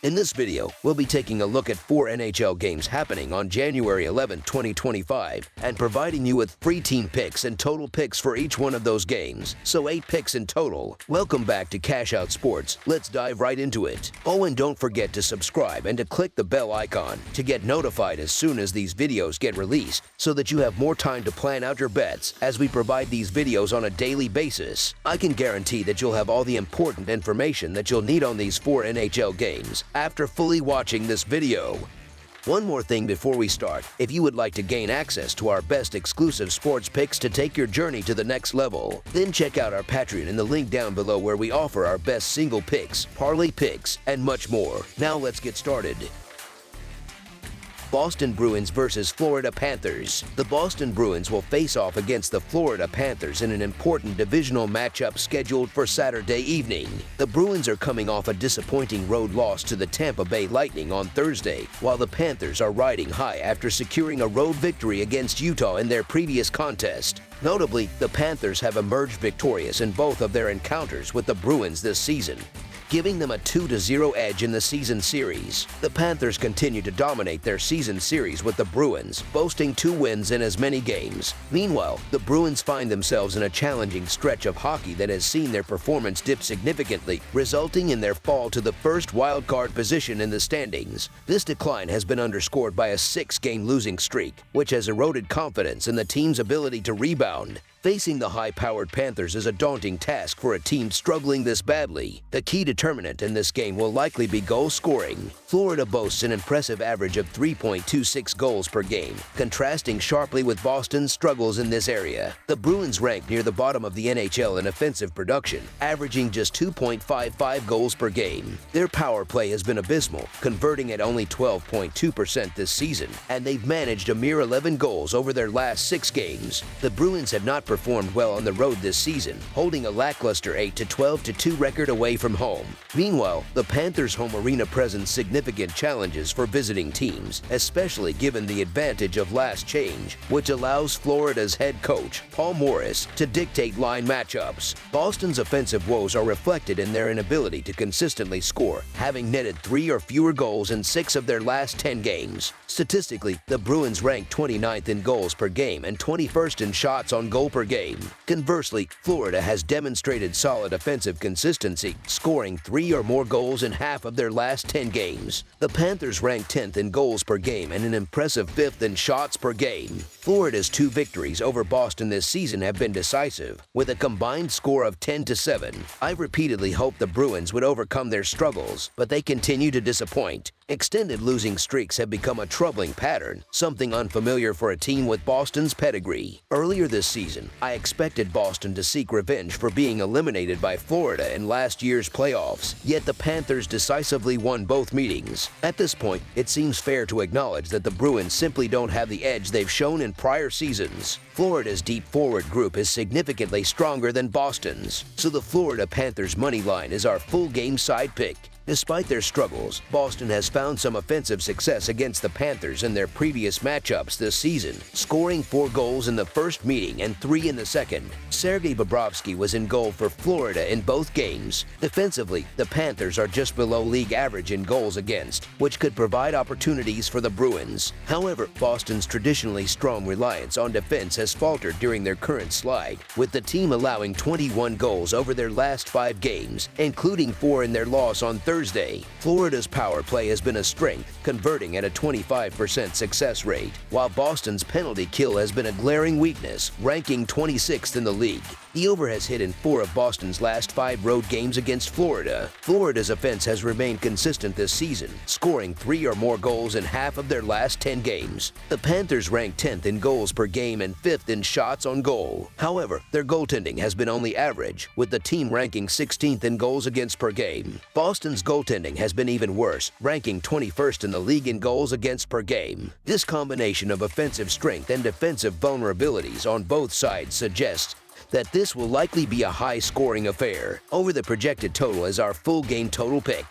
In this video, we'll be taking a look at 4 NHL games happening on January 11, 2025, and providing you with free team picks and total picks for each one of those games, so 8 picks in total. Welcome back to Cash Out Sports. Let's dive right into it. Oh, and don't forget to subscribe and to click the bell icon to get notified as soon as these videos get released, so that you have more time to plan out your bets as we provide these videos on a daily basis. I can guarantee that you'll have all the important information that you'll need on these 4 NHL games after fully watching this video. One more thing before we start: if you would like to gain access to our best exclusive sports picks to take your journey to the next level, then check out our Patreon in the link down below, where we offer our best single picks, parlay picks, and much more. Now let's get started. Boston Bruins versus Florida Panthers. The Boston Bruins will face off against the Florida Panthers in an important divisional matchup scheduled for Saturday evening. The Bruins are coming off a disappointing road loss to the Tampa Bay Lightning on Thursday, while the Panthers are riding high after securing a road victory against Utah in their previous contest. Notably, the Panthers have emerged victorious in both of their encounters with the Bruins this season, giving them a 2-0 edge in the season series. The Panthers continue to dominate their season series with the Bruins, boasting 2 wins in as many games. Meanwhile, the Bruins find themselves in a challenging stretch of hockey that has seen their performance dip significantly, resulting in their fall to the first wildcard position in the standings. This decline has been underscored by a 6-game losing streak, which has eroded confidence in the team's ability to rebound. Facing the high-powered Panthers is a daunting task for a team struggling this badly. The key determinant in this game will likely be goal scoring. Florida boasts an impressive average of 3.26 goals per game, contrasting sharply with Boston's struggles in this area. The Bruins rank near the bottom of the NHL in offensive production, averaging just 2.55 goals per game. Their power play has been abysmal, converting at only 12.2% this season, and they've managed a mere 11 goals over their last 6 games. The Bruins have not performed well on the road this season, holding a lackluster 8-12-2 record away from home. Meanwhile, the Panthers' home arena presents significant challenges for visiting teams, especially given the advantage of last change, which allows Florida's head coach, Paul Morris, to dictate line matchups. Boston's offensive woes are reflected in their inability to consistently score, having netted 3 or fewer goals in 6 of their last 10 games. Statistically, the Bruins rank 29th in goals per game and 21st in shots on goal per game. Conversely, Florida has demonstrated solid offensive consistency, scoring 3 or more goals in half of their last 10 games. The Panthers rank 10th in goals per game and an impressive 5th in shots per game. Florida's 2 victories over Boston this season have been decisive, with a combined score of 10-7. I've repeatedly hoped the Bruins would overcome their struggles, but they continue to disappoint. Extended losing streaks have become a troubling pattern, something unfamiliar for a team with Boston's pedigree. Earlier this season, I expected Boston to seek revenge for being eliminated by Florida in last year's playoffs, yet the Panthers decisively won both meetings. At this point, it seems fair to acknowledge that the Bruins simply don't have the edge they've shown in prior seasons. Florida's deep forward group is significantly stronger than Boston's, so the Florida Panthers money line is our full game side pick. Despite their struggles, Boston has found some offensive success against the Panthers in their previous matchups this season, scoring 4 goals in the first meeting and 3 in the second. Sergei Bobrovsky was in goal for Florida in both games. Defensively, the Panthers are just below league average in goals against, which could provide opportunities for the Bruins. However, Boston's traditionally strong reliance on defense has faltered during their current slide, with the team allowing 21 goals over their last 5 games, including 4 in their loss on Thursday. Florida's power play has been a strength, converting at a 25% success rate, while Boston's penalty kill has been a glaring weakness, ranking 26th in the league. The over has hit in 4 of Boston's last 5 road games against Florida. Florida's offense has remained consistent this season, scoring 3 or more goals in half of their last 10 games. The Panthers rank 10th in goals per game and 5th in shots on goal. However, their goaltending has been only average, with the team ranking 16th in goals against per game. Boston's goaltending has been even worse, ranking 21st in the league in goals against per game. This combination of offensive strength and defensive vulnerabilities on both sides suggests that this will likely be a high-scoring affair. Over the projected total is our full game total pick.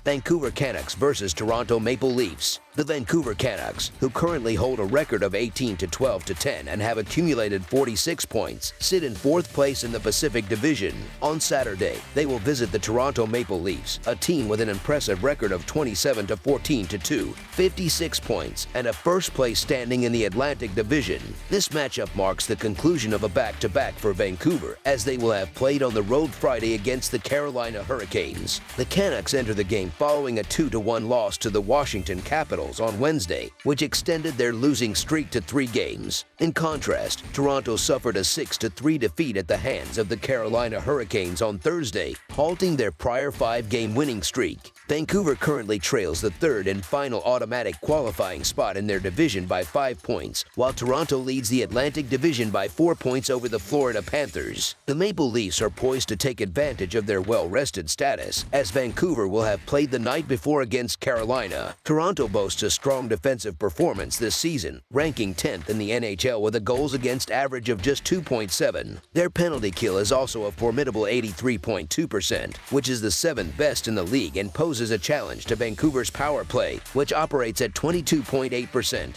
Vancouver Canucks versus Toronto Maple Leafs. The Vancouver Canucks, who currently hold a record of 18-12-10 and have accumulated 46 points, sit in 4th place in the Pacific Division. On Saturday, they will visit the Toronto Maple Leafs, a team with an impressive record of 27-14-2, 56 points, and a first-place standing in the Atlantic Division. This matchup marks the conclusion of a back-to-back for Vancouver, as they will have played on the road Friday against the Carolina Hurricanes. The Canucks enter the game following a 2-1 loss to the Washington Capitals on Wednesday, which extended their losing streak to 3 games. In contrast, Toronto suffered a 6-3 defeat at the hands of the Carolina Hurricanes on Thursday, halting their prior 5-game winning streak. Vancouver currently trails the 3rd and final automatic qualifying spot in their division by 5 points, while Toronto leads the Atlantic Division by 4 points over the Florida Panthers. The Maple Leafs are poised to take advantage of their well-rested status, as Vancouver will have played the night before against Carolina. Toronto boasts a strong defensive performance this season, ranking 10th in the NHL with a goals against average of just 2.7. Their penalty kill is also a formidable 83.2%, which is the 7th best in the league and poses a challenge to Vancouver's power play, which operates at 22.8%.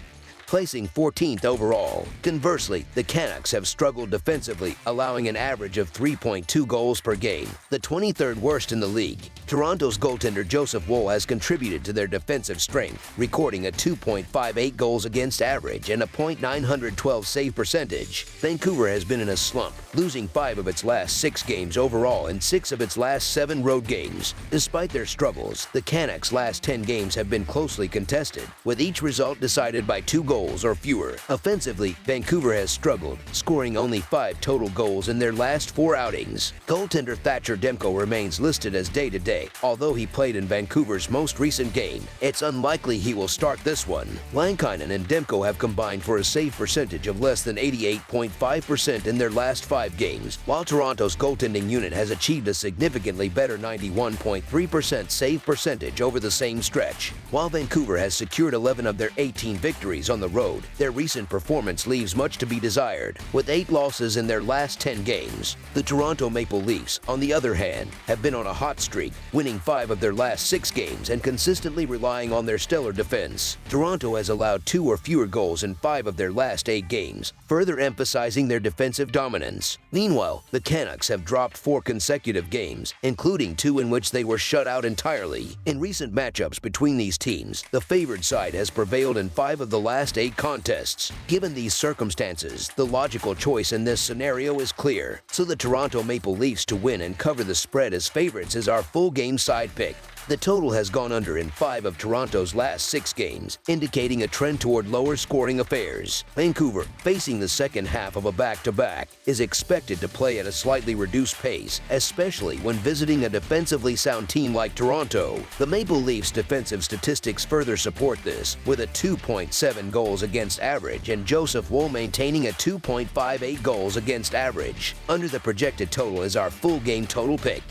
Placing 14th overall. Conversely, the Canucks have struggled defensively, allowing an average of 3.2 goals per game, the 23rd worst in the league. Toronto's goaltender Joseph Woll has contributed to their defensive strength, recording a 2.58 goals against average and a .912 save percentage. Vancouver has been in a slump, losing 5 of its last 6 games overall and 6 of its last 7 road games. Despite their struggles, the Canucks' last 10 games have been closely contested, with each result decided by 2 goals or fewer. Offensively, Vancouver has struggled, scoring only 5 total goals in their last 4 outings. Goaltender Thatcher Demko remains listed as day-to-day, although he played in Vancouver's most recent game. It's unlikely he will start this one. Lankinen and Demko have combined for a save percentage of less than 88.5% in their last 5 games, while Toronto's goaltending unit has achieved a significantly better 91.3% save percentage over the same stretch. While Vancouver has secured 11 of their 18 victories on the road, their recent performance leaves much to be desired, with 8 losses in their last 10 games. The Toronto Maple Leafs, on the other hand, have been on a hot streak, winning 5 of their last 6 games and consistently relying on their stellar defense. Toronto has allowed 2 or fewer goals in 5 of their last 8 games, further emphasizing their defensive dominance. Meanwhile, the Canucks have dropped 4 consecutive games, including 2 in which they were shut out entirely. In recent matchups between these teams, the favored side has prevailed in 5 of the last 8 contests. Given these circumstances, the logical choice in this scenario is clear. So the Toronto Maple Leafs to win and cover the spread as favorites is our full game side pick. The total has gone under in 5 of Toronto's last 6 games, indicating a trend toward lower scoring affairs. Vancouver, facing the second half of a back-to-back, is expected to play at a slightly reduced pace, especially when visiting a defensively sound team like Toronto. The Maple Leafs' defensive statistics further support this, with a 2.7 goals against average and Joseph Woll maintaining a 2.58 goals against average. Under the projected total is our full game total pick.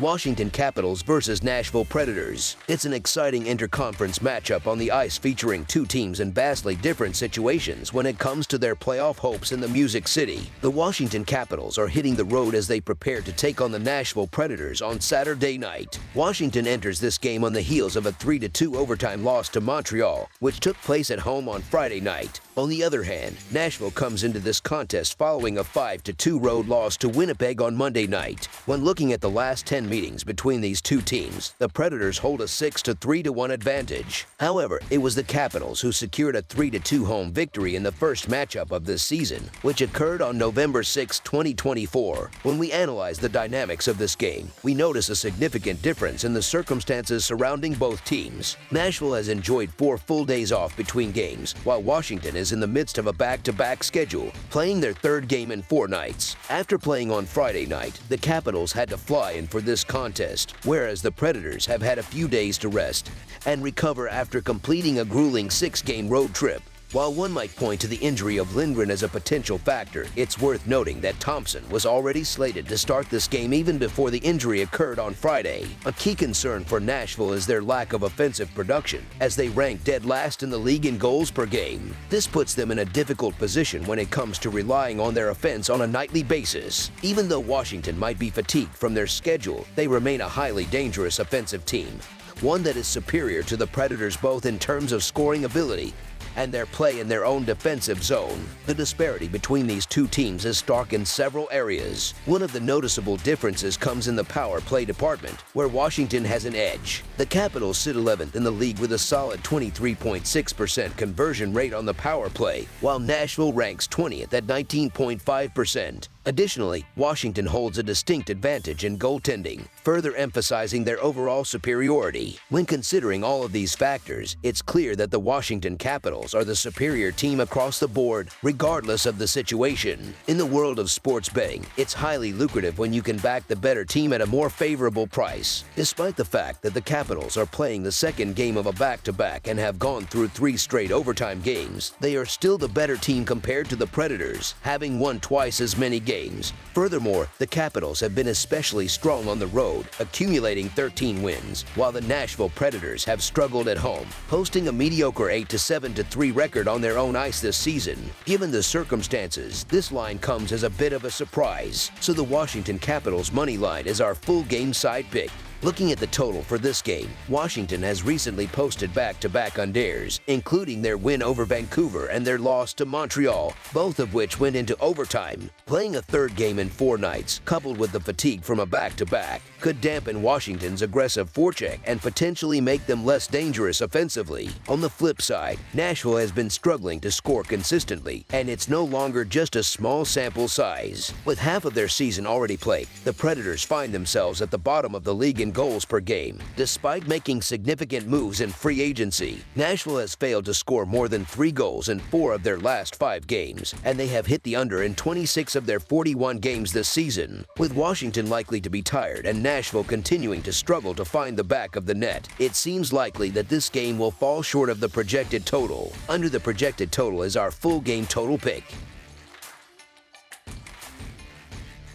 Washington Capitals versus Nashville Predators. It's an exciting interconference matchup on the ice featuring 2 teams in vastly different situations when it comes to their playoff hopes in the Music City. The Washington Capitals are hitting the road as they prepare to take on the Nashville Predators on Saturday night. Washington enters this game on the heels of a 3-2 overtime loss to Montreal, which took place at home on Friday night. On the other hand, Nashville comes into this contest following a 5-2 road loss to Winnipeg on Monday night. When looking at the last 10 meetings between these 2 teams, the Predators hold a 6-3-1 advantage. However, it was the Capitals who secured a 3-2 home victory in the first matchup of this season, which occurred on November 6, 2024. When we analyze the dynamics of this game, we notice a significant difference in the circumstances surrounding both teams. Nashville has enjoyed 4 full days off between games, while Washington is in the midst of a back-to-back schedule, playing their 3rd game in 4 nights. After playing on Friday night, the Capitals had to fly in for this contest, whereas the Predators have had a few days to rest and recover after completing a grueling 6-game road trip. While one might point to the injury of Lindgren as a potential factor, it's worth noting that Thompson was already slated to start this game even before the injury occurred on Friday. A key concern for Nashville is their lack of offensive production, as they rank dead last in the league in goals per game. This puts them in a difficult position when it comes to relying on their offense on a nightly basis. Even though Washington might be fatigued from their schedule, they remain a highly dangerous offensive team. one that is superior to the Predators both in terms of scoring ability and their play in their own defensive zone. The disparity between these two teams is stark in several areas. One of the noticeable differences comes in the power play department, where Washington has an edge. The Capitals sit 11th in the league with a solid 23.6% conversion rate on the power play, while Nashville ranks 20th at 19.5%. Additionally, Washington holds a distinct advantage in goaltending, further emphasizing their overall superiority. When considering all of these factors, it's clear that the Washington Capitals are the superior team across the board, regardless of the situation. In the world of sports betting, it's highly lucrative when you can back the better team at a more favorable price. Despite the fact that the Capitals are playing the second game of a back-to-back and have gone through 3 straight overtime games, they are still the better team compared to the Predators, having won twice as many games. Furthermore, the Capitals have been especially strong on the road, accumulating 13 wins, while the Nashville Predators have struggled at home, posting a mediocre 8-7-3 record on their own ice this season. Given the circumstances, this line comes as a bit of a surprise, so the Washington Capitals money line is our full game side pick. Looking at the total for this game, Washington has recently posted back-to-back unders, including their win over Vancouver and their loss to Montreal, both of which went into overtime. Playing a third game in 4 nights, coupled with the fatigue from a back-to-back, could dampen Washington's aggressive forecheck and potentially make them less dangerous offensively. On the flip side, Nashville has been struggling to score consistently, and it's no longer just a small sample size. With half of their season already played, the Predators find themselves at the bottom of the league in goals per game. Despite making significant moves in free agency, Nashville has failed to score more than 3 goals in 4 of their last 5 games, and they have hit the under in 26 of their 41 games this season. With Washington likely to be tired and Nashville continuing to struggle to find the back of the net, it seems likely that this game will fall short of the projected total. Under the projected total is our full game total pick.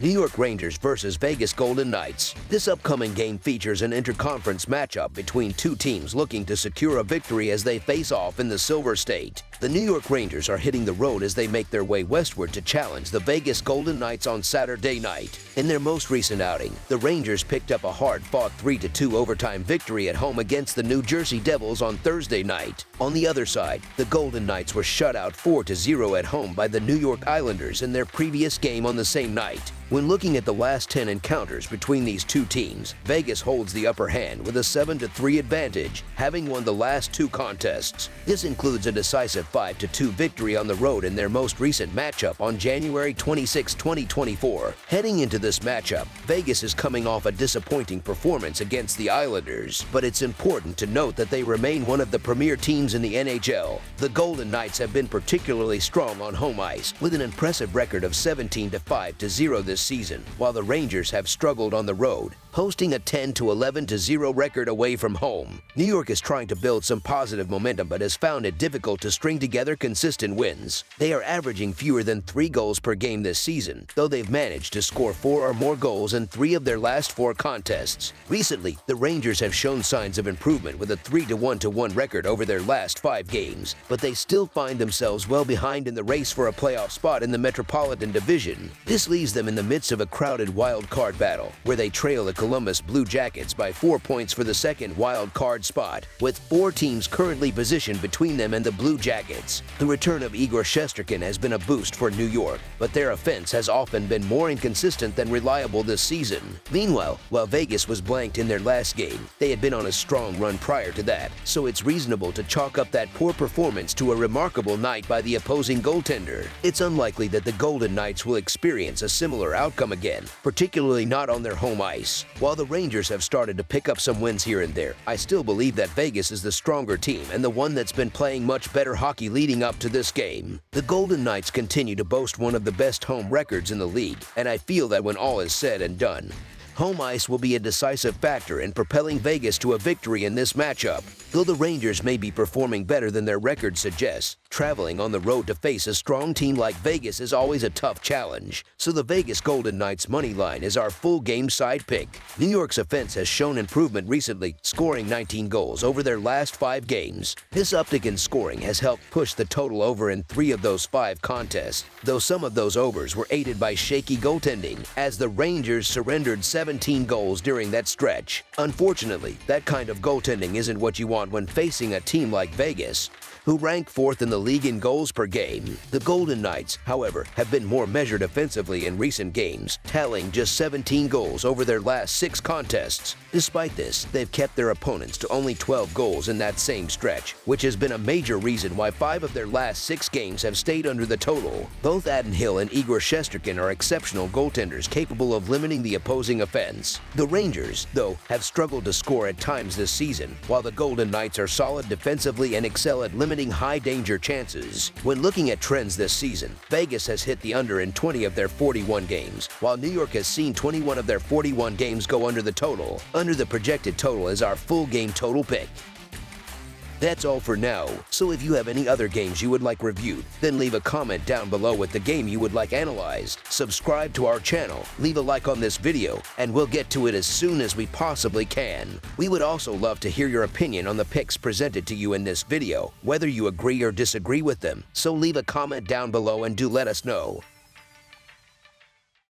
New York Rangers versus Vegas Golden Knights. This upcoming game features an interconference matchup between two teams looking to secure a victory as they face off in the Silver State. The New York Rangers are hitting the road as they make their way westward to challenge the Vegas Golden Knights on Saturday night. In their most recent outing, the Rangers picked up a hard-fought 3-2 overtime victory at home against the New Jersey Devils on Thursday night. On the other side, the Golden Knights were shut out 4-0 at home by the New York Islanders in their previous game on the same night. When looking at the last 10 encounters between these two teams, Vegas holds the upper hand with a 7-3 advantage, having won the last 2 contests. This includes a decisive 5-2 victory on the road in their most recent matchup on January 26, 2024. Heading into this matchup, Vegas is coming off a disappointing performance against the Islanders, but it's important to note that they remain one of the premier teams in the NHL. The Golden Knights have been particularly strong on home ice, with an impressive record of 17-5-0 this season, while the Rangers have struggled on the road, posting a 10-11-0 record away from home. New York is trying to build some positive momentum but has found it difficult to string together consistent wins. They are averaging fewer than 3 goals per game this season, though they've managed to score 4 or more goals in 3 of their last 4 contests. Recently, the Rangers have shown signs of improvement with a 3-1-1 record over their last 5 games, but they still find themselves well behind in the race for a playoff spot in the Metropolitan Division. This leaves them in the midst of a crowded wild card battle, where they trail the Columbus Blue Jackets by 4 points for the second wild card spot, with 4 teams currently positioned between them and the Blue Jackets. The return of Igor Shesterkin has been a boost for New York, but their offense has often been more inconsistent than reliable this season. Meanwhile, while Vegas was blanked in their last game, they had been on a strong run prior to that, so it's reasonable to chalk up that poor performance to a remarkable night by the opposing goaltender. It's unlikely that the Golden Knights will experience a similar outcome again, particularly not on their home ice. While the Rangers have started to pick up some wins here and there, I still believe that Vegas is the stronger team and the one that's been playing much better hockey leading up to this game. The Golden Knights continue to boast one of the best home records in the league, and I feel that when all is said and done, home ice will be a decisive factor in propelling Vegas to a victory in this matchup. Though the Rangers may be performing better than their record suggests, traveling on the road to face a strong team like Vegas is always a tough challenge, so the Vegas Golden Knights money line is our full game side pick. New York's offense has shown improvement recently, scoring 19 goals over their last 5 games. This uptick in scoring has helped push the total over in 3 of those 5 contests, though some of those overs were aided by shaky goaltending, as the Rangers surrendered 7 17 goals during that stretch. Unfortunately, that kind of goaltending isn't what you want when facing a team like Vegas, who rank 4th in the league in goals per game. The Golden Knights, however, have been more measured offensively in recent games, tallying just 17 goals over their last 6 contests. Despite this, they've kept their opponents to only 12 goals in that same stretch, which has been a major reason why 5 of their last 6 games have stayed under the total. Both Adin Hill and Igor Shesterkin are exceptional goaltenders capable of limiting the opposing offense. The Rangers, though, have struggled to score at times this season, while the Golden Knights are solid defensively and excel at limiting high-danger chances. When looking at trends this season, Vegas has hit the under in 20 of their 41 games, while New York has seen 21 of their 41 games go under the total. Under the projected total is our full game total pick. That's all for now, so if you have any other games you would like reviewed, then leave a comment down below with the game you would like analyzed. Subscribe to our channel, leave a like on this video, and we'll get to it as soon as we possibly can. We would also love to hear your opinion on the picks presented to you in this video, whether you agree or disagree with them, so leave a comment down below and do let us know.